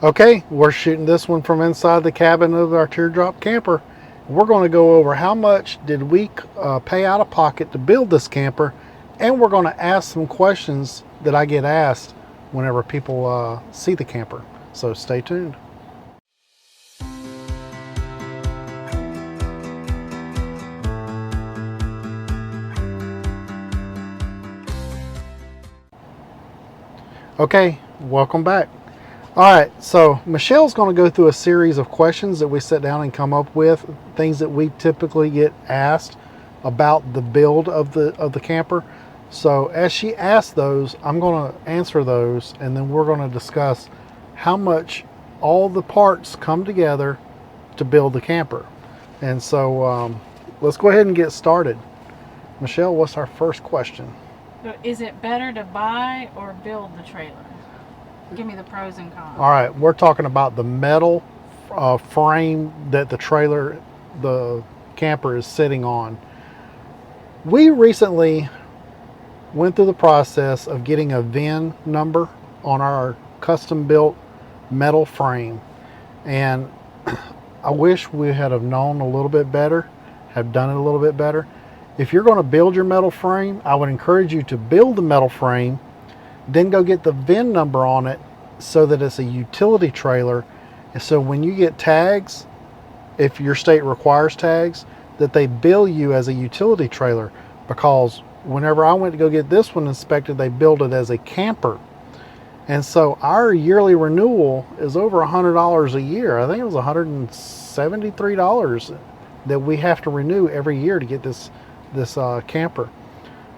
Okay, we're shooting this one from inside the cabin of our Teardrop camper. We're going to go over how much did we pay out of pocket to build this camper, and we're going to ask some questions that I get asked whenever people see the camper. So stay tuned. Okay, welcome back. All right, so Michelle's going to go through a series of questions that we sit down and come up with, things that we typically get asked about the build of the camper. So as she asks those, I'm going to answer those, and then we're going to discuss how much all the parts come together to build the camper. And so let's go ahead and get started. Michelle, what's our first question? So is it better to buy or build the trailer? Give me the pros and cons. All right, we're talking about the metal frame that the camper is sitting on. We recently went through the process of getting a VIN number on our custom built metal frame, and I wish we had have known a little bit better, have done it a little bit better. If you're going to build your metal frame, I would encourage you to build the metal frame, then go get the VIN number on it so that it's a utility trailer. And so when you get tags, if your state requires tags, that they bill you as a utility trailer. Because whenever I went to go get this one inspected, they billed it as a camper. And so our yearly renewal is over $100 a year. I think it was $173 that we have to renew every year to get this camper.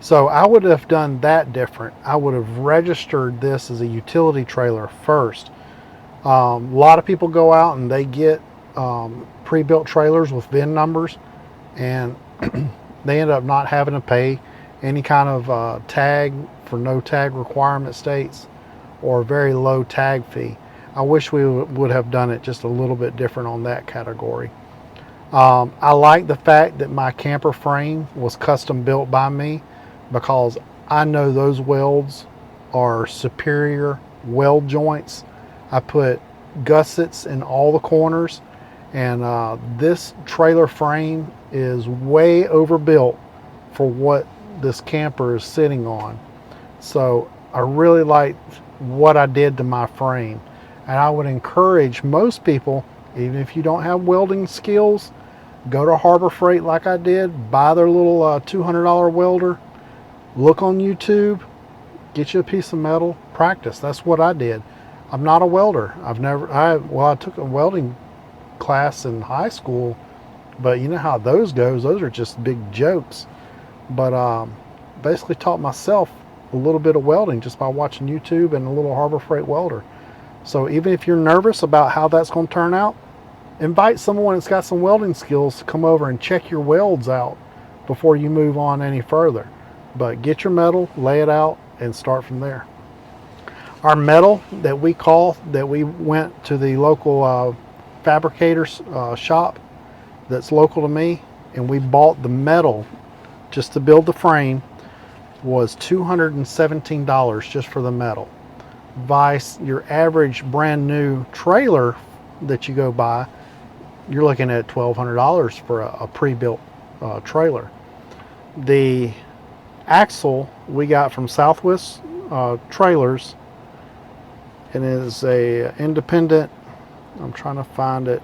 So I would have done that different. I would have registered this as a utility trailer first. A lot of people go out and they get pre-built trailers with VIN numbers, and they end up not having to pay any kind of tag for no tag requirement states or very low tag fee. I wish we would have done it just a little bit different on that category. I like the fact that my camper frame was custom built by me, because I know those welds are superior weld joints. I put gussets in all the corners, and this trailer frame is way overbuilt for what this camper is sitting on. So I really liked what I did to my frame, and I would encourage most people, even if you don't have welding skills, go to Harbor Freight like I did, buy their little $200 welder, look on YouTube, get you a piece of metal, practice. That's what I did. I'm not a welder. I took a welding class in high school, but you know how those goes. Those are just big jokes. But basically taught myself a little bit of welding just by watching YouTube and a little Harbor Freight welder. So even if you're nervous about how that's going to turn out, invite someone that's got some welding skills to come over and check your welds out before you move on any further. But get your metal, lay it out, and start from there. Our metal that we went to the local fabricator's shop that's local to me, and we bought the metal just to build the frame, was $217 just for the metal. Vice your average brand new trailer that you go buy, you're looking at $1,200 for a pre-built trailer. The axle we got from Southwest Trailers, and it is a independent. I'm trying to find it.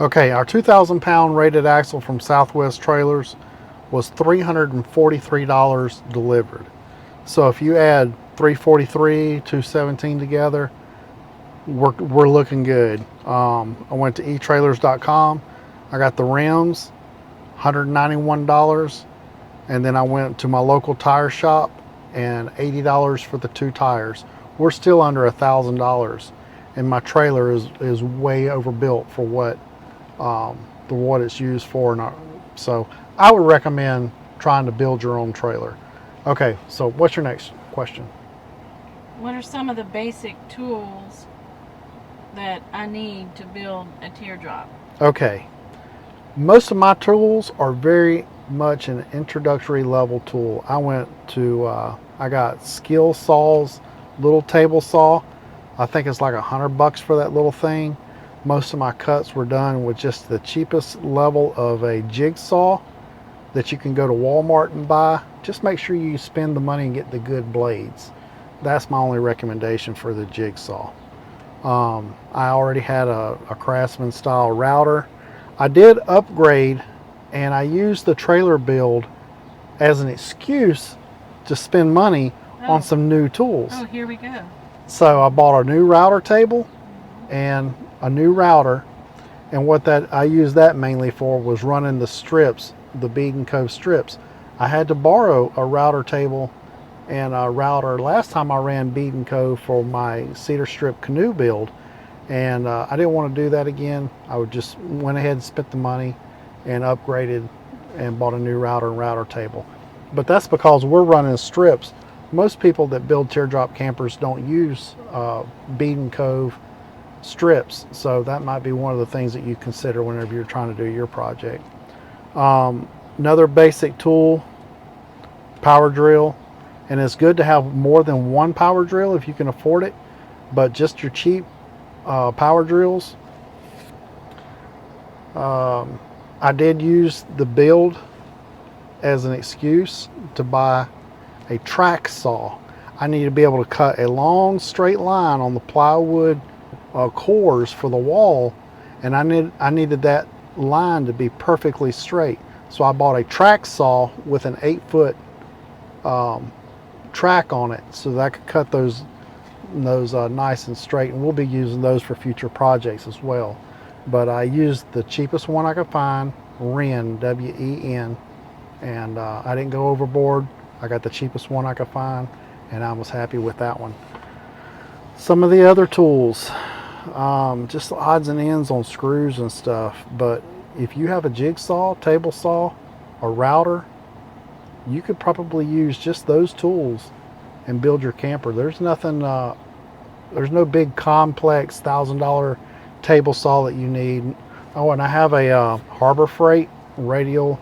Okay, our 2,000 pound rated axle from Southwest Trailers was $343 delivered. So if you add 343, 217 together, we're looking good. I went to etrailers.com. I got the rims, $191, and then I went to my local tire shop and $80 for the two tires. We're still under $1,000, and my trailer is way overbuilt for what it's used for. So I would recommend trying to build your own trailer. Okay, so what's your next question? What are some of the basic tools that I need to build a teardrop? Okay, most of my tools are very much an introductory level tool. I got skill saws, little table saw. I think it's like $100 for that little thing. Most of my cuts were done with just the cheapest level of a jigsaw that you can go to Walmart and buy. Just make sure you spend the money and get the good blades. That's my only recommendation for the jigsaw. I already had a Craftsman style router. I did upgrade, and I used the trailer build as an excuse to spend money on some new tools. Oh, here we go. So I bought a new router table and a new router, and what that I used that mainly for was running the strips, the Bead and Cove strips. I had to borrow a router table and a router last time I ran Bead and Cove for my cedar strip canoe build, and I didn't want to do that again. I would just went ahead and spent the money and upgraded and bought a new router and router table. But that's because we're running strips. Most people that build teardrop campers don't use Bead and Cove strips, so that might be one of the things that you consider whenever you're trying to do your project. Another basic tool, power drill, and it's good to have more than one power drill if you can afford it, but just your cheap power drills. I did use the build as an excuse to buy a track saw. I need to be able to cut a long straight line on the plywood cores for the wall, and I needed that line to be perfectly straight. So I bought a track saw with an 8-foot track on it, so that I could cut those nice and straight. And we'll be using those for future projects as well. But I used the cheapest one I could find, Wren, W-E-N, and I didn't go overboard. I got the cheapest one I could find, and I was happy with that one. Some of the other tools, just odds and ends on screws and stuff, but if you have a jigsaw, table saw, a router, you could probably use just those tools and build your camper. There's nothing, there's no big complex $1,000 table saw that you need. Oh, and I have a Harbor Freight radial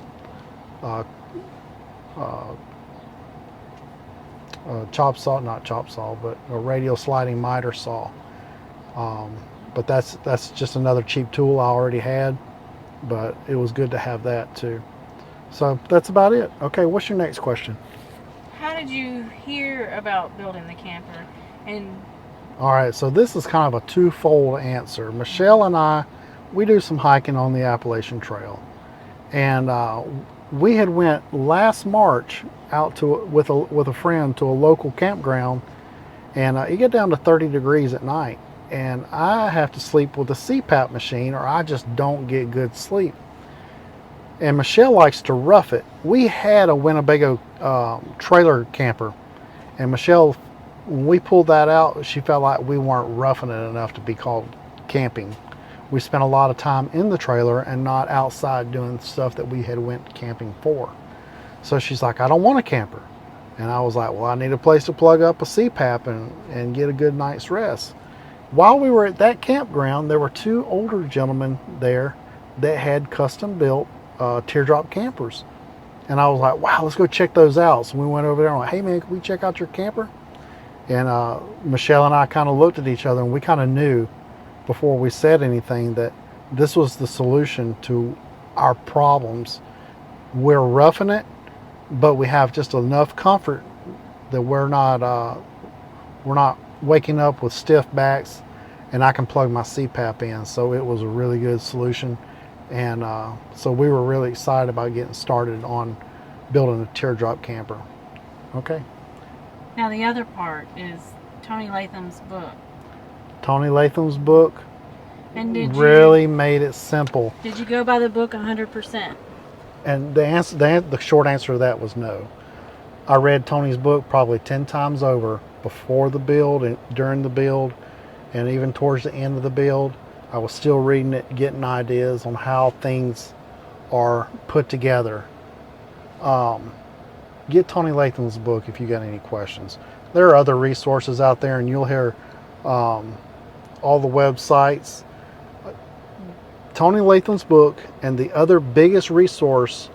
chop saw, not chop saw, but a radial sliding miter saw. But that's just another cheap tool I already had, but it was good to have that too. So that's about it. Okay, what's your next question? How did you hear about building the camper? And all right, so this is kind of a twofold answer. Michelle and I, we do some hiking on the Appalachian Trail, and we had went last March out to with a friend to a local campground, and you get down to 30 degrees at night, and I have to sleep with a CPAP machine, or I just don't get good sleep. And Michelle likes to rough it. We had a Winnebago trailer camper, and Michelle, when we pulled that out, she felt like we weren't roughing it enough to be called camping. We spent a lot of time in the trailer and not outside doing stuff that we had went camping for. So she's like, I don't want a camper. And I was like, well, I need a place to plug up a CPAP and get a good night's rest. While we were at that campground, there were two older gentlemen there that had custom built teardrop campers. And I was like, wow, let's go check those out. So we went over there and went, hey man, can we check out your camper? And Michelle and I kind of looked at each other, and we kind of knew before we said anything that this was the solution to our problems. We're roughing it, but we have just enough comfort that we're not waking up with stiff backs, and I can plug my CPAP in. So it was a really good solution, and so we were really excited about getting started on building a teardrop camper. Okay. now the other part is Tony Latham's book. Tony Latham's book And did really made it simple. Did you go by the book 100%? And the short answer to that was no. I read Tony's book probably 10 times over before the build and during the build, and even towards the end of the build. I was still reading it, getting ideas on how things are put together. Get Tony Latham's book if you got any questions. There are other resources out there, and you'll hear all the websites. Tony Latham's book, and the other biggest resource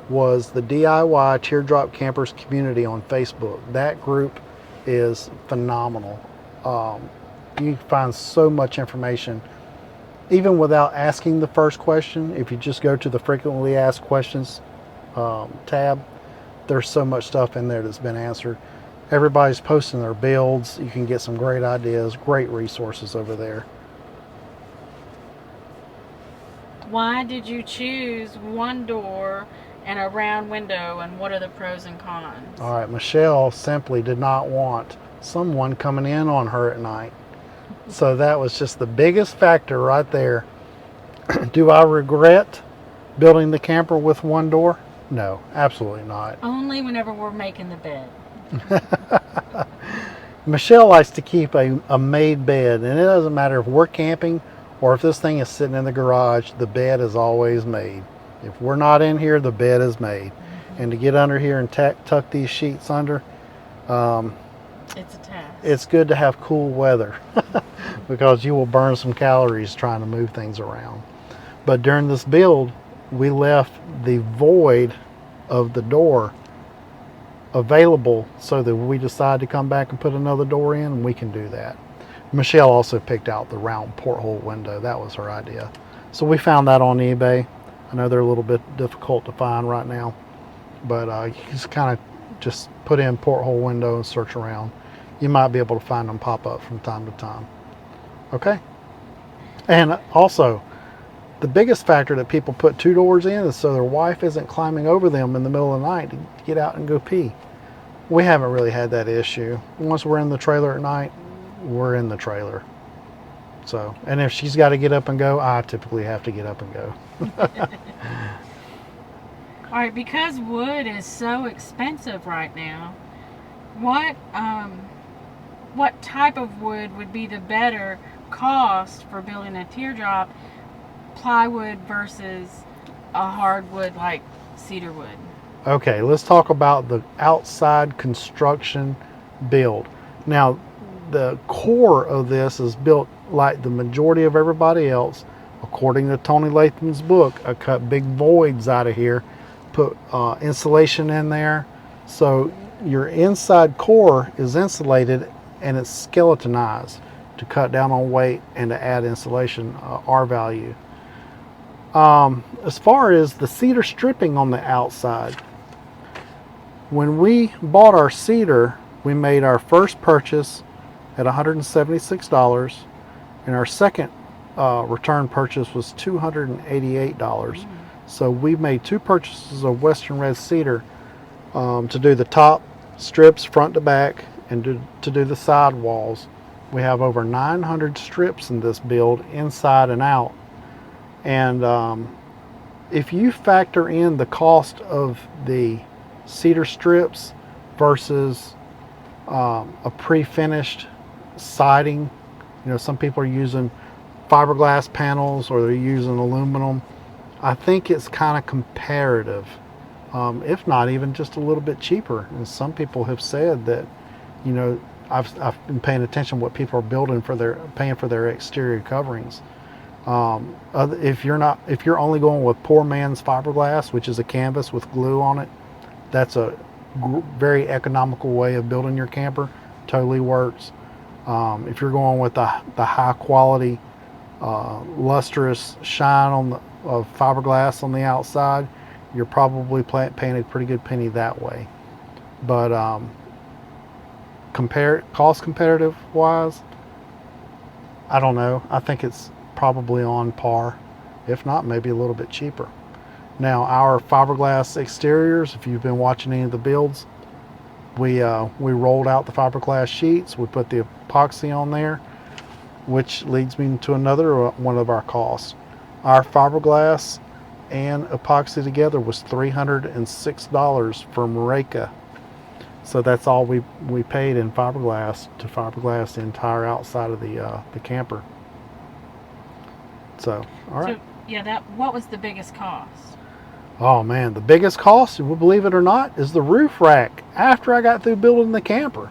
was the DIY Teardrop Campers community on Facebook. That group is phenomenal. You can find so much information, even without asking the first question. If you just go to the frequently asked questions tab, there's so much stuff in there that's been answered. Everybody's posting their builds. You can get some great ideas, great resources over there. Why did you choose one door and a round window, and what are the pros and cons? All right, Michelle simply did not want someone coming in on her at night. So that was just the biggest factor right there. Do I regret building the camper with one door? No, absolutely not. Only whenever we're making the bed. Michelle likes to keep a made bed, and it doesn't matter if we're camping or if this thing is sitting in the garage, the bed is always made. If we're not in here, the bed is made. And to get under here and tuck these sheets under, it's a task. It's good to have cool weather because you will burn some calories trying to move things around. But during this build, we left the void of the door available so that we decide to come back and put another door in, we can do that. Michelle also picked out the round porthole window. That was her idea. So we found that on eBay. I know they're a little bit difficult to find right now, but you just kind of just put in porthole window and search around. You might be able to find them pop up from time to time. Okay? And also, the biggest factor that people put two doors in is so their wife isn't climbing over them in the middle of the night to get out and go pee. We haven't really had that issue. Once we're in the trailer at night, we're in the trailer. So, and if she's got to get up and go, I typically have to get up and go. All right, because wood is so expensive right now, what type of wood would be the better cost for building a teardrop? Plywood versus a hardwood like cedar wood? Okay, let's talk about the outside construction build. Now, the core of this is built like the majority of everybody else. According to Tony Latham's book, I cut big voids out of here, put insulation in there. So your inside core is insulated and it's skeletonized to cut down on weight and to add insulation R value. As far as the cedar stripping on the outside, when we bought our cedar, we made our first purchase at $176, and our second return purchase was $288. So we made two purchases of Western Red Cedar to do the top strips front to back and to do the side walls. We have over 900 strips in this build, inside and out. And if you factor in the cost of the cedar strips versus a pre-finished siding, you know, some people are using fiberglass panels or they're using aluminum. I think it's kind of comparative, if not even just a little bit cheaper. And some people have said that, you know, I've been paying attention to what people are building paying for their exterior coverings. If you're only going with poor man's fiberglass, which is a canvas with glue on it, that's a very economical way of building your camper. Totally works. If you're going with the high quality, lustrous shine of fiberglass on the outside, you're probably paying a pretty good penny that way. But cost comparative wise, I don't know. I think it's probably on par, if not maybe a little bit cheaper. Now our fiberglass exteriors, if you've been watching any of the builds, we rolled out the fiberglass sheets, we put the epoxy on there, which leads me to another one of our costs. Our fiberglass and epoxy together was $306 from Reka. So that's all we paid in fiberglass to fiberglass the entire outside of the camper. So, all right. So, yeah, what was the biggest cost? Oh man, the biggest cost, believe it or not, is the roof rack. After I got through building the camper,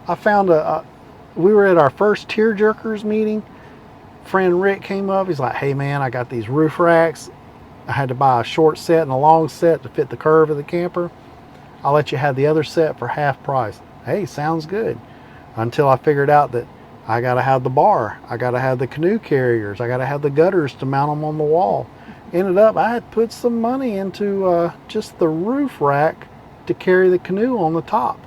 I found we were at our first tear jerkers meeting. Friend Rick came up. He's like, hey man, I got these roof racks. I had to buy a short set and a long set to fit the curve of the camper. I'll let you have the other set for half price. Hey, sounds good. Until I figured out that I got to have the bar. I got to have the canoe carriers. I got to have the gutters to mount them on the wall. Ended up, I had put some money into just the roof rack to carry the canoe on the top.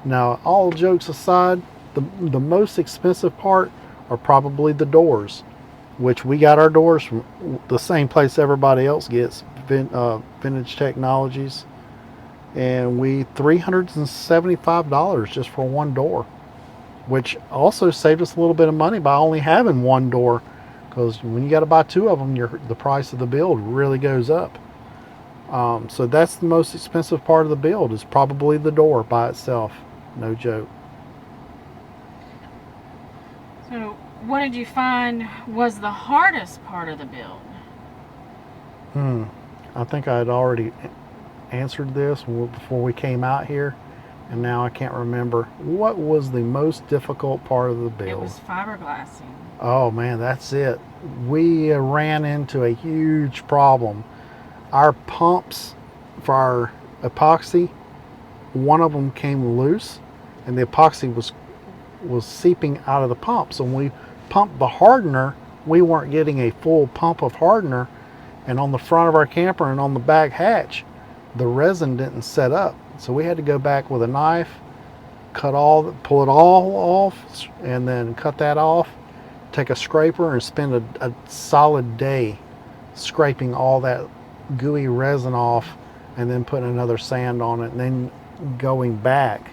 Now, all jokes aside, the most expensive part are probably the doors, which we got our doors from the same place everybody else gets, Vintage Technologies, and we $375 just for one door, which also saved us a little bit of money by only having one door, because when you got to buy two of them, the price of the build really goes up. So that's the most expensive part of the build, is probably the door by itself. No joke. So, what did you find was the hardest part of the build? I think I had already answered this before we came out here, and now I can't remember. What was the most difficult part of the build? It was fiberglassing. Oh man, that's it. We ran into a huge problem. Our pumps for our epoxy, one of them came loose, and the epoxy was seeping out of the pump. So when we pumped the hardener, we weren't getting a full pump of hardener, and on the front of our camper and on the back hatch, the resin didn't set up. So we had to go back with a knife, pull it all off, and then cut that off, take a scraper and spend a solid day scraping all that gooey resin off, and then putting another sand on it, and then going back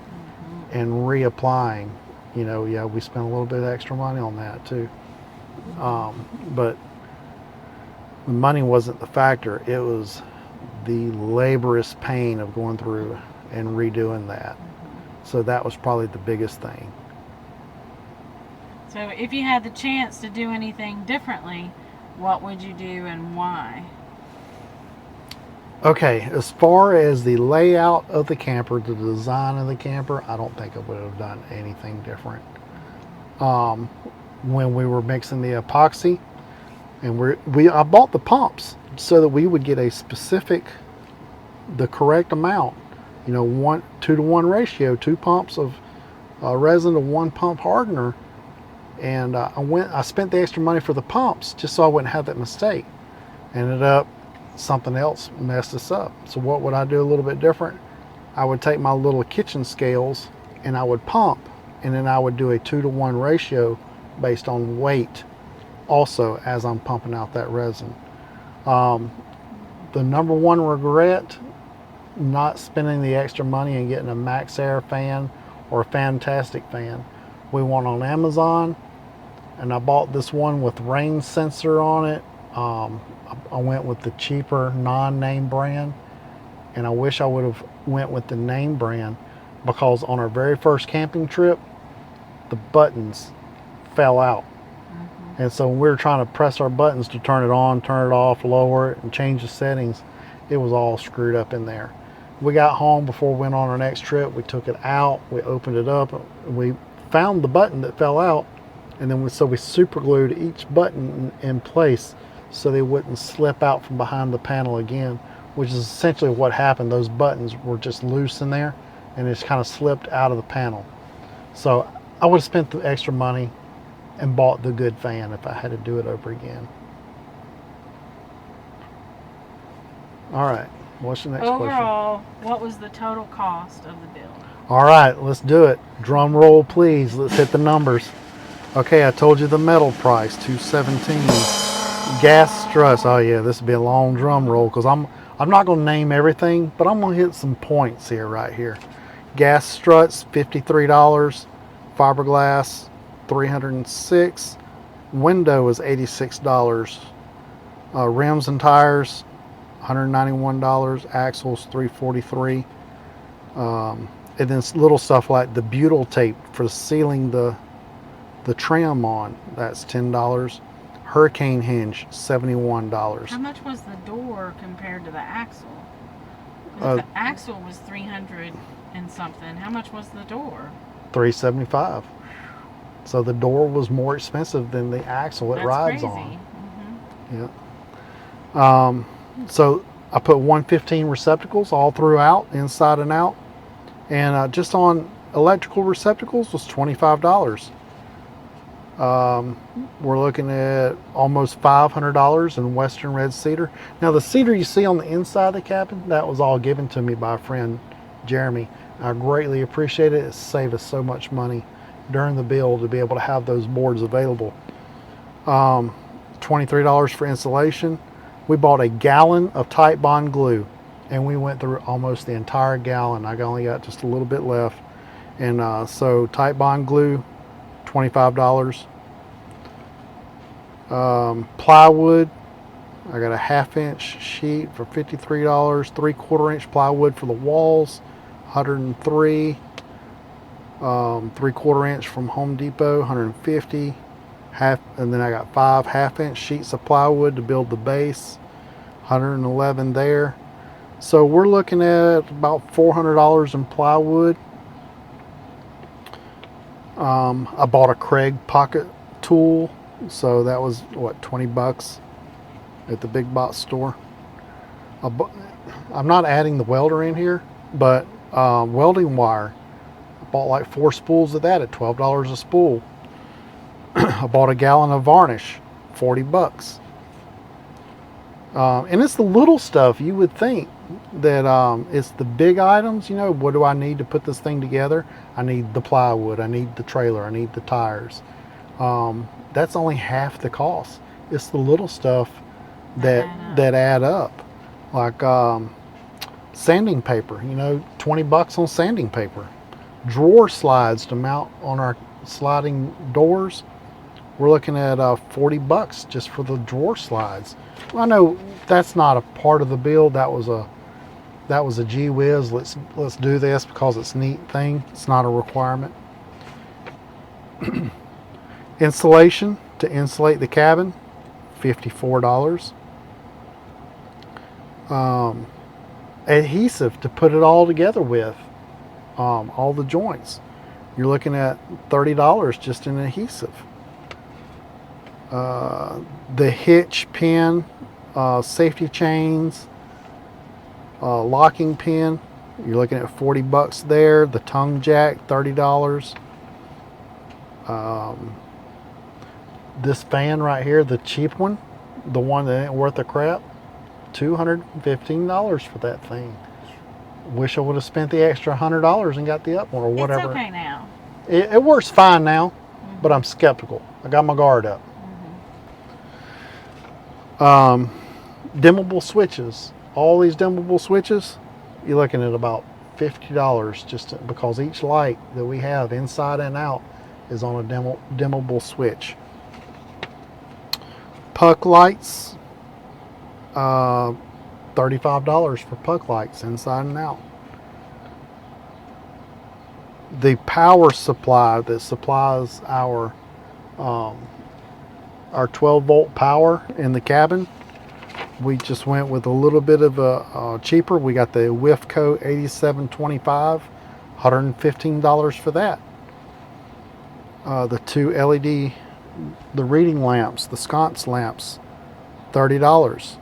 and reapplying. Yeah, we spent a little bit of extra money on that too. But the money wasn't the factor. It was the laborious pain of going through and redoing that. So that was probably the biggest thing. So, if you had the chance to do anything differently, what would you do and why? Okay, as far as the layout of the camper, the design of the camper, I don't think I would have done anything different. When we were mixing the epoxy, and I bought the pumps so that we would get the correct amount. 2-to-1 ratio, 2 pumps of resin to 1 pump hardener. And I spent the extra money for the pumps just so I wouldn't have that mistake. Ended up something else messed us up. So what would I do a little bit different? I would take my little kitchen scales and I would pump, and then I would do a 2-to-1 ratio based on weight also as I'm pumping out that resin. The number one regret, not spending the extra money and getting a Max Air fan or a Fantastic fan. We went on Amazon and I bought this one with rain sensor on it. I went with the cheaper non-name brand, and I wish I would have went with the name brand, because on our very first camping trip, the buttons fell out. And so when we were trying to press our buttons to turn it on, turn it off, lower it, and change the settings, it was all screwed up in there. We got home before we went on our next trip. We took it out, we opened it up, and we found the button that fell out, and then we super glued each button in place so they wouldn't slip out from behind the panel again, which is essentially what happened. Those buttons were just loose in there, and it's kind of slipped out of the panel. So I would have spent the extra money and bought the good fan if I had to do it over again. All right, what's the next question? Overall, what was the total cost of the build? All right, let's do it. Drum roll, please. Let's hit the numbers. Okay, I told you the metal price, $217. Gas struts. Oh yeah, this will be a long drum roll, because I'm not going to name everything, but I'm going to hit some points here, right here. Gas struts, $53. Fiberglass, $306. Window is $86. Rims and tires, $191. Axles, $343. And then little stuff like the butyl tape for sealing the trim on, that's $10. Hurricane hinge, $71. How much was the door compared to the axle? 'Cause the axle was 300 and something. How much was the door? $375. So the door was more expensive than the axle it rides on. Yeah. So I put 115 receptacles all throughout, inside and out, and just on electrical receptacles was $25. We're looking at almost $500 in Western red cedar. Now, the cedar you see on the inside of the cabin, that was all given to me by a friend, Jeremy. I greatly appreciate it. It saved us so much money during the build to be able to have those boards available. $23 for insulation. We bought a gallon of Type Bond glue, and we went through almost the entire gallon. I only got just a little bit left. And so Type Bond glue, $25. Plywood, I got a 1/2 inch sheet for $53. 3/4 inch plywood for the walls, $103. 3/4 inch from Home Depot, $150. And then I got 5 1/2 inch sheets of plywood to build the base, $111 there. So we're looking at about $400 in plywood. I bought a Craig pocket tool, so that was what, $20 at the big box store. I'm not adding the welder in here, but welding wire. I bought like 4 spools of that at $12 a spool. I bought a gallon of varnish, $40. And it's the little stuff. You would think that it's the big items. You know, what do I need to put this thing together? I need the plywood, I need the trailer, I need the tires. That's only half the cost. It's the little stuff that add up. Like sanding paper, you know, $20 on sanding paper. Drawer slides to mount on our sliding doors. We're looking at $40 just for the drawer slides. Well, I know that's not a part of the build. That was a gee whiz. Let's do this because it's a neat thing. It's not a requirement. Insulation to insulate the cabin, $54. Adhesive to put it all together with, all the joints. You're looking at $30 just in adhesive. The hitch pin, safety chains, locking pin, you're looking at $40 there. The tongue jack, $30. This fan right here, the cheap one, the one that ain't worth a crap, $215 for that thing. Wish I would have spent the extra $100 and got the up one or whatever. It's okay now. It works fine now, but I'm skeptical. I got my guard up. Dimmable switches. All these dimmable switches, you're looking at about $50 because each light that we have inside and out is on a dimmable switch. Puck lights, $35 for puck lights inside and out. The power supply that supplies our 12-volt power in the cabin, we just went with a little bit of a cheaper. We got the WIFCO 8725, $115 for that. The 2 LED, the reading lamps, the sconce lamps, $30.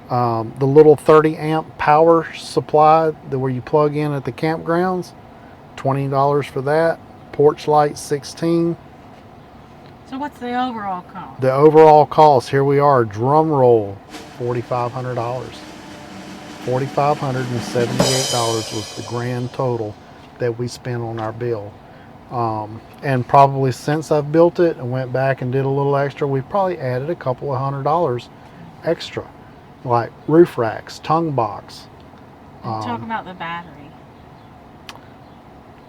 The little 30 amp power supply where you plug in at the campgrounds, $20 for that. Porch light, $16. So what's the overall cost? The overall cost, here we are, drum roll, $4,500. $4,578 was the grand total that we spent on our bill. And probably since I've built it and went back and did a little extra, we've probably added a couple of $100 extra, like roof racks, tongue box. Talk about the battery.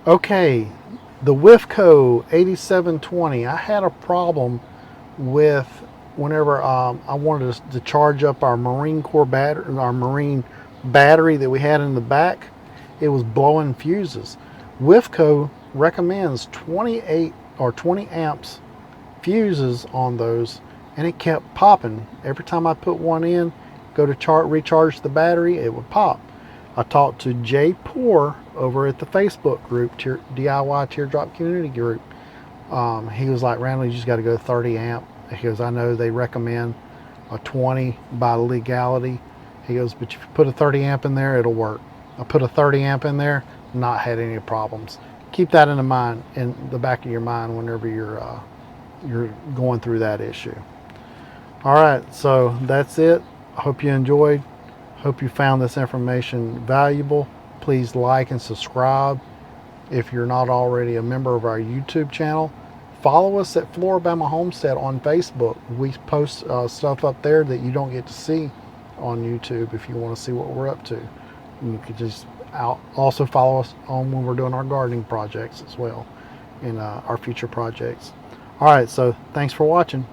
Okay, the WIFCO 8720, I had a problem with whenever I wanted to charge up our Marine Corps battery, our Marine battery that we had in the back. It was blowing fuses. WIFCO recommends 28 or 20 amps fuses on those, and it kept popping. Every time I put one in, go to recharge the battery, it would pop. I talked to Jay Poor over at the Facebook group, DIY Teardrop Community Group. He was like, Randall, you just got to go 30 amp. He goes, I know they recommend a 20 by legality. He goes, but if you put a 30 amp in there, it'll work. I put a 30 amp in there, not had any problems. keep that in mind, in the back of your mind, whenever you're going through that issue. All right, so that's it. I hope you enjoyed. Hope you found this information valuable. Please like and subscribe if you're not already a member of our YouTube channel. Follow us at Floribama Homestead on Facebook. We post stuff up there that you don't get to see on YouTube if you want to see what we're up to. You could just also follow us on when we're doing our gardening projects as well, and our future projects. All right, so thanks for watching.